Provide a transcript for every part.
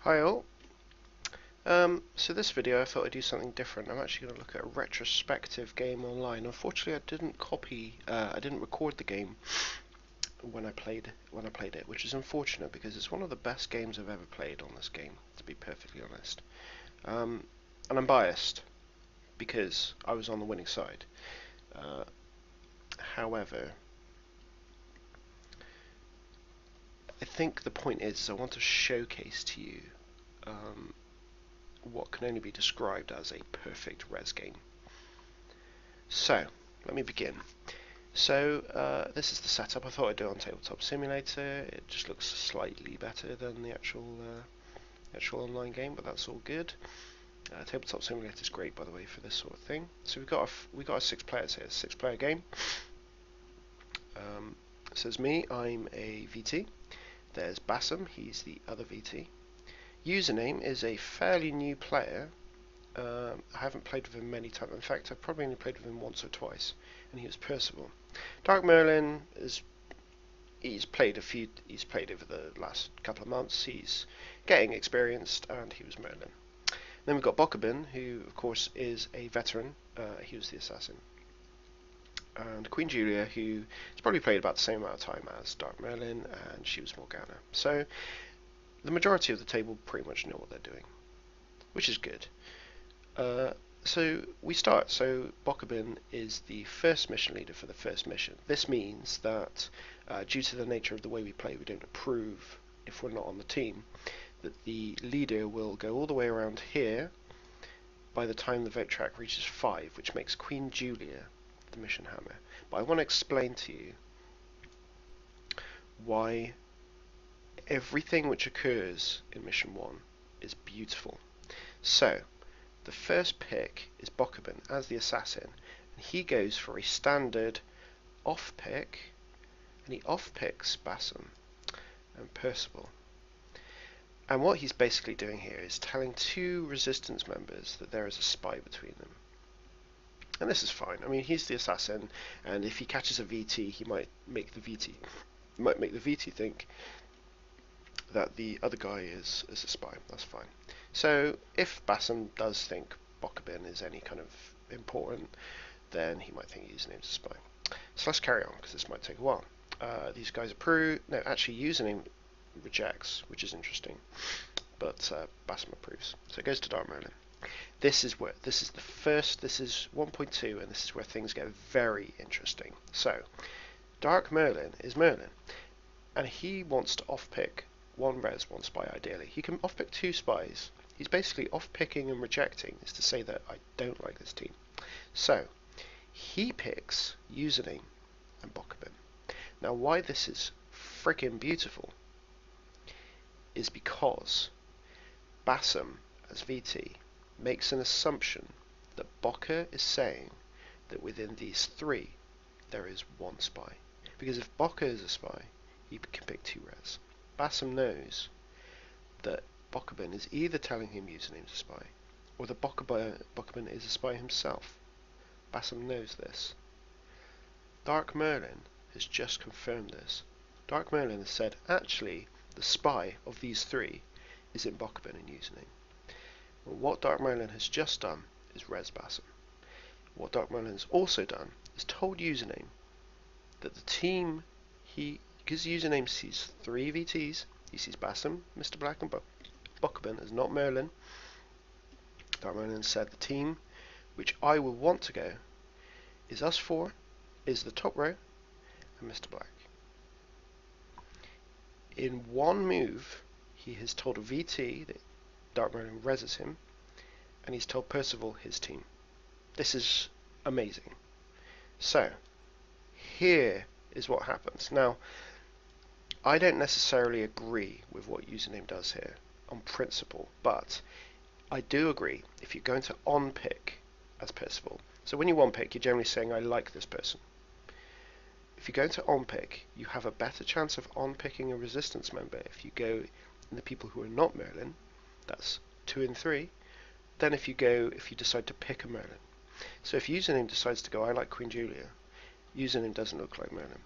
Hi all. So this video I thought I'd do something different. I'm actually going to look at a retrospective game online. Unfortunately, I didn't record the game when I played it, which is unfortunate because it's one of the best games I've ever played on this game, to be perfectly honest. And I'm biased because I was on the winning side. However, I think the point is I want to showcase to you what can only be described as a perfect res game. So, let me begin. So, this is the setup. I thought I'd do it on Tabletop Simulator. It just looks slightly better than the actual online game, but that's all good. Tabletop Simulator is great, by the way, for this sort of thing. So we got 6 players here, 6-player game. So there's me, I'm a VT. There's Bassam, he's the other VT. Username is a fairly new player. I haven't played with him many times. In fact, I've probably only played with him once or twice, and he was Percival. Dark Merlin he's played over the last couple of months. He's getting experienced, and he was Merlin. Then we've got Bokobin, who of course is a veteran. He was the assassin. And Queen Julia, who has probably played about the same amount of time as Dark Merlin, and she was Morgana. So the majority of the table pretty much know what they're doing, which is good. So we start. So Bokobin is the first mission leader for the first mission. This means that due to the nature of the way we play, we don't approve if we're not on the team, that the leader will go all the way around here by the time the vote track reaches 5, which makes Queen Julia the mission hammer. But I want to explain to you why everything which occurs in mission 1 is beautiful. So the first pick is Bokobin as the assassin, and he goes for a standard off pick, and he off picks Bassam and Percival. And what he's basically doing here is telling 2 resistance members that there is a spy between them. And this is fine. I mean, he's the assassin, and if he catches a VT, he might make the VT think that the other guy is a spy. That's fine. So if Bassam does think Bokobin is any kind of important, then he might think his name's a spy. So let's carry on, because this might take a while. These guys approve. No, actually, username rejects, which is interesting, but Bassam approves. So it goes to Dark Merlin. This is 1.2, and this is where things get very interesting. So Dark Merlin is Merlin, and he wants to off-pick 1 res, 1 spy ideally. He can off-pick 2 spies. He's basically off-picking and rejecting, is to say that I don't like this team. So he picks username and Bokobin. Now why this is freaking beautiful is because Bassam as VT makes an assumption that Boka is saying that within these 3 there is 1 spy. Because if Boka is a spy, he can pick 2 res. Bassam knows that Bokobin is either telling him username's a spy, or that Bokobin is a spy himself. Bassam knows this. Dark Merlin has just confirmed this. Dark Merlin has said, actually, the spy of these 3 is in Bokobin and username. Well, what Dark Merlin has just done is res Bassam. What Dark Merlin has also done is told username that the team because username sees 3 VTs, he sees Bassam, Mr. Black, and Bokobin as not Merlin. Dark Merlin said the team which I will want to go is us 4, is the top row, and Mr. Black. In one move, he has told a VT that Dark Merlin reses him, and he's told Percival his team. This is amazing. So, here is what happens. Now, I don't necessarily agree with what username does here on principle, but I do agree if you're going to on-pick as Percival. So when you on-pick, you're generally saying, I like this person. If you're going to on-pick, you have a better chance of on-picking a resistance member if you go in the people who are not Merlin, that's 2 and 3, than if you decide to pick a Merlin. So if username decides to go, I like Queen Julia, username doesn't look like Merlin.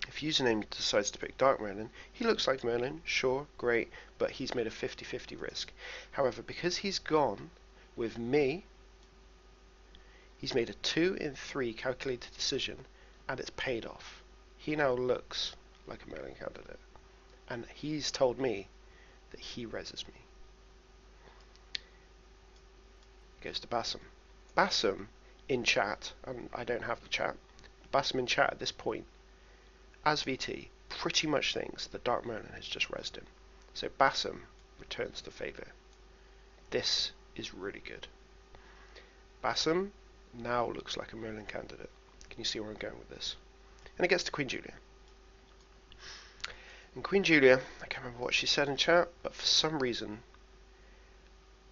If username decides to pick Dark Merlin, he looks like Merlin, sure, great, but he's made a 50-50 risk. However, because he's gone with me, he's made a 2 in 3 calculated decision, and it's paid off. He now looks like a Merlin candidate, and he's told me that he reses me. Goes to Bassam. Bassam in chat, and I don't have the chat, Bassam in chat at this point, as VT, pretty much thinks that Dark Merlin has just resed him. So Bassam returns the favour. This is really good. Bassam now looks like a Merlin candidate. Can you see where I'm going with this? And it gets to Queen Julia. And Queen Julia, I can't remember what she said in chat, but for some reason,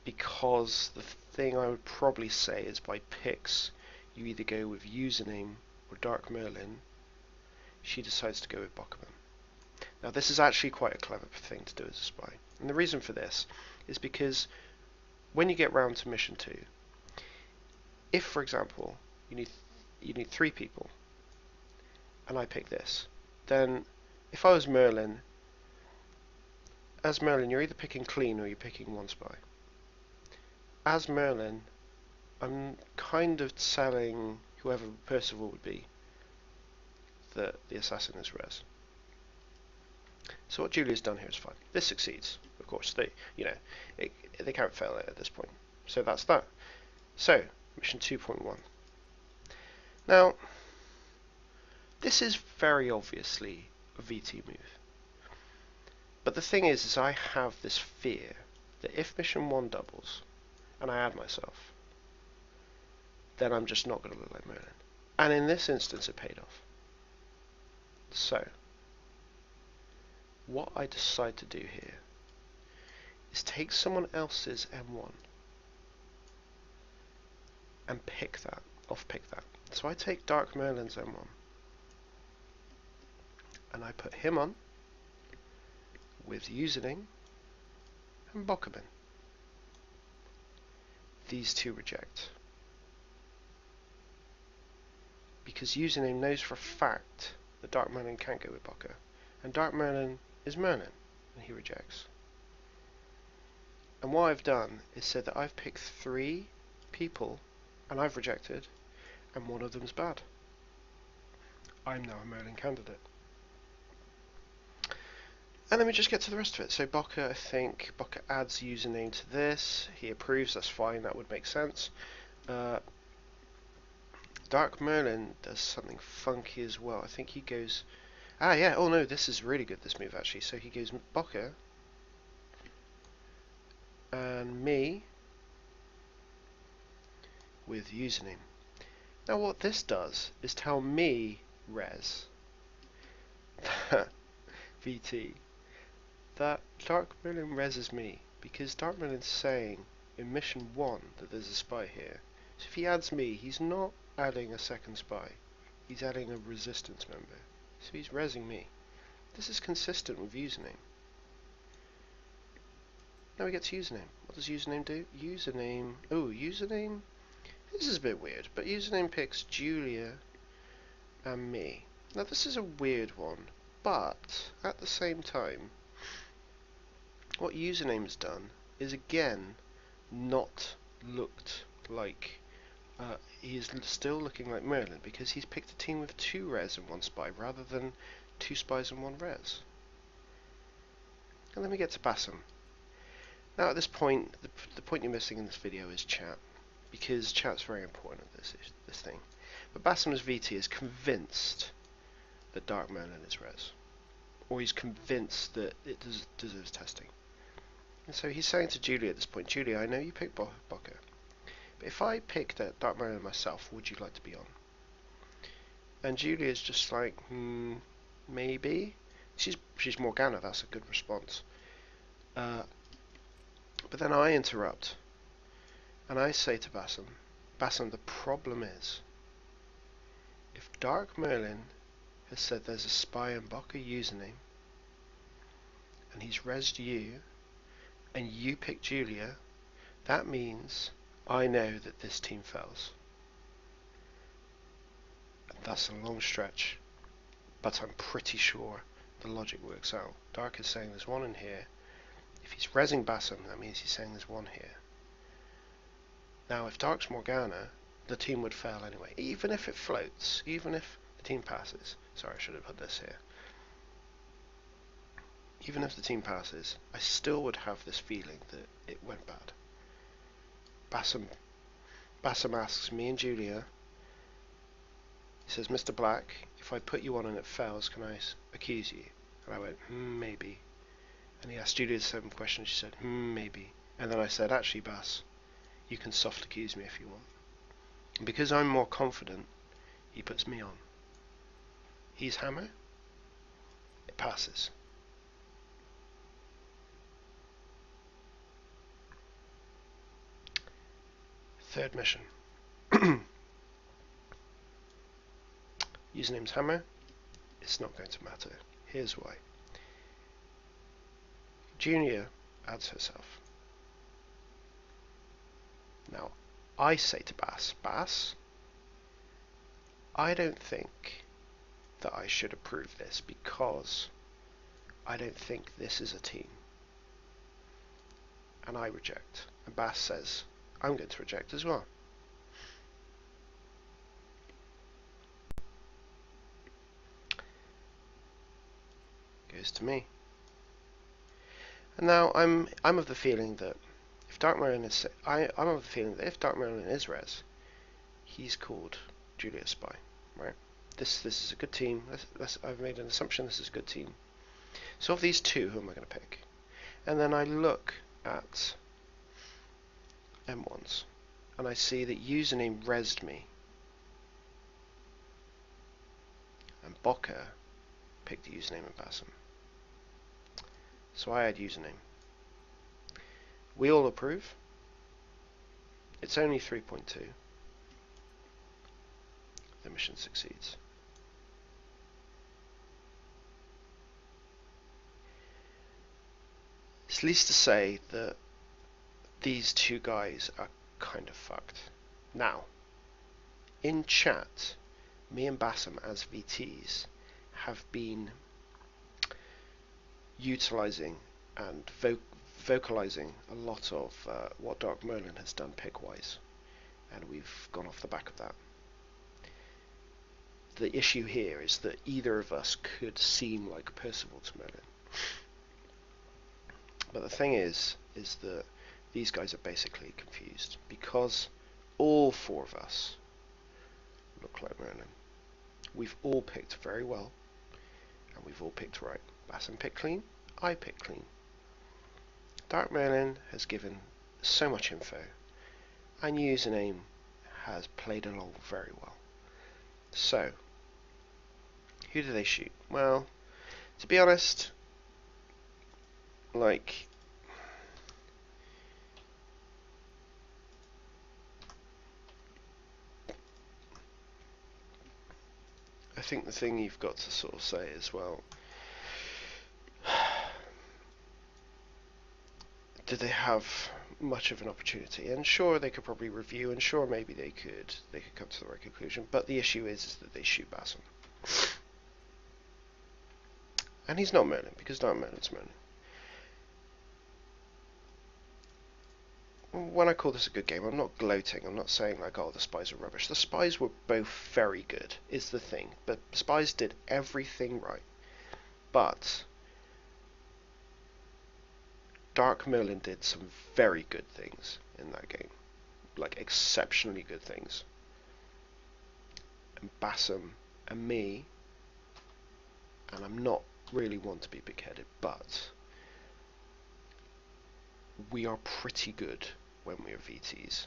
because the thing I would probably say is by picks, you either go with username or Dark Merlin, she decides to go with Bokkerman. Now this is actually quite a clever thing to do as a spy. And the reason for this is because when you get round to mission 2, if for example you need 3 people and I pick this, then if I was Merlin, as Merlin you're either picking clean or you're picking one spy. As Merlin, I'm kind of telling whoever Percival would be that the assassin is res. So what Julia's done here is fine. This succeeds, of course. They can't fail it at this point. So that's that. So mission 2.1. Now, this is very obviously a VT move. But the thing is I have this fear that if mission 1 doubles and I add myself, then I'm just not going to look like Merlin. And in this instance, it paid off. So, what I decide to do here is take someone else's M1 and pick that, off-pick that. So I take Dark Merlin's M1 and I put him on with username and Bokkerman. These two reject. Because username knows for a fact that Dark Merlin can't go with Bokker, and Dark Merlin is Merlin, and he rejects. And what I've done is said that I've picked 3 people, and I've rejected, and one of them's bad. I'm now a Merlin candidate. And then we just get to the rest of it. So Bokker, I think, Bokker adds username to this. He approves, that's fine, that would make sense. Dark Merlin does something funky as well. I think he goes... Ah, yeah, oh no, this is really good, this move, actually. So he goes Bokker and me with username. Now what this does is tell me, res, VT, that Dark Merlin reses me, because Dark Merlin's saying in mission 1 that there's a spy here. So if he adds me, he's not adding a second spy, he's adding a resistance member. So he's resing me. This is consistent with username. Now we get to username. What does username do? Username, username, this is a bit weird, but username picks Julia and me. Now this is a weird one, but at the same time, what username has done is again not looked like he is still looking like Merlin, because he's picked a team with 2 res and 1 spy rather than 2 spies and 1 res. And then we get to Bassam. Now at this point, the point you're missing in this video is chat, because chat's very important at this thing. But Bassam's VT is convinced that Dark Merlin is res, or he's convinced that it deserves testing. And so he's saying to Julia at this point, Julia, I know you picked Bokker, but if I picked Dark Merlin myself, would you like to be on? And Julia's just like, maybe. She's Morgana, that's a good response. But then I interrupt, and I say to Bassam, the problem is, if Dark Merlin has said there's a spy in Bokker username, and he's resed you, and you pick Julia, that means I know that this team fails. And that's a long stretch. but I'm pretty sure the logic works out. Dark is saying there's one in here. If he's rezzing Bassam, that means he's saying there's one here. Now, if Dark's Morgana, the team would fail anyway. Even if it floats, even if the team passes. Sorry, I should have put this here. Even if the team passes, I still would have this feeling that it went bad. Bassam asks me and Julia, he says, Mr. Black, if I put you on and it fails, can I accuse you? And I went, maybe. And he asked Julia the same question, she said, maybe. And then I said, actually, Bass, you can soft accuse me if you want. And because I'm more confident, he puts me on. He's hammer. It passes. Third mission. Username's hammer. It's not going to matter. Here's why. Junior adds herself. Now, I say to Bass, I don't think that I should approve this because I don't think this is a team. And I reject. And Bass says, I'm going to reject as well. Goes to me. And now I'm of the feeling that if Dark Merlin is I'm of the feeling that if Dark Merlin is res, he's called Julia Spy, right? This is a good team. I've made an assumption this is a good team. So of these two, who am I going to pick? And then I look at M1s and I see that username resed me, and Bocker picked the username of Bassam. So I add username. We all approve. It's only 3.2. The mission succeeds. It's least to say that these two guys are kind of fucked. Now, in chat, me and Bassam as VTs have been utilizing and vocalizing a lot of what Dark Merlin has done pick-wise, and we've gone off the back of that. The issue here is that either of us could seem like Percival to Merlin. But the thing is that these guys are basically confused because all four of us look like Merlin. We've all picked very well, and we've all picked right. Bassam picked clean, I picked clean. Dark Merlin has given so much info, and username has played along very well. So, who do they shoot? Well, to be honest, like, I think the thing you've got to sort of say as well, did they have much of an opportunity? And sure, they could probably review, and sure, maybe they could come to the right conclusion. But the issue is that they shoot Bassam, and he's not Merlin because Dark Merlin's Merlin. When I call this a good game, I'm not gloating. I'm not saying like, oh, the spies are rubbish. The spies were both very good, is the thing. But spies did everything right. But Dark Merlin did some very good things in that game. Like, exceptionally good things. And Bassam and me, and I'm not really one to be big-headed, but we are pretty good when we are VTs.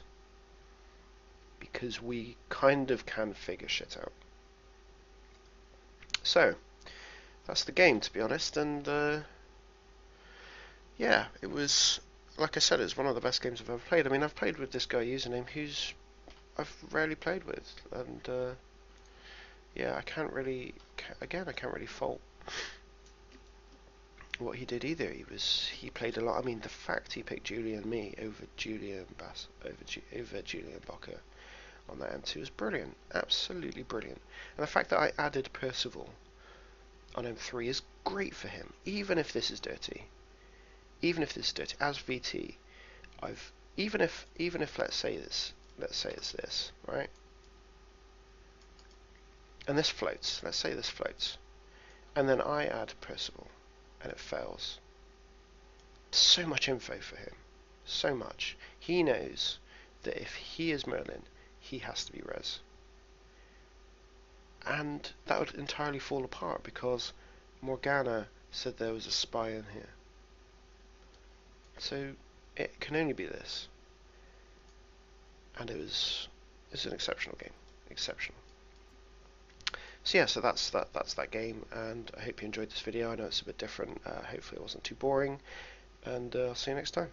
Because we kind of can figure shit out. So, that's the game, to be honest, and yeah, it was, like I said, it's one of the best games I've ever played. I mean, I've played with this guy username who's I've rarely played with, and yeah, I can't really fault what he did either. He played a lot. I mean, the fact he picked Julia and me over Julia and over Julia and Bocker on that M2 was brilliant, absolutely brilliant. And the fact that I added Percival on M3 is great for him, even if this is dirty. Even if this is dirty, as VT, even if let's say it's this, right? And this floats. Let's say this floats, and then I add Percival, and it fails. So much info for him, so much. He knows that if he is Merlin, he has to be res. And that would entirely fall apart because Morgana said there was a spy in here. So it can only be this. And it's an exceptional game. Exceptional. So yeah, so that's that game, and I hope you enjoyed this video. I know it's a bit different. Hopefully it wasn't too boring, and I'll see you next time.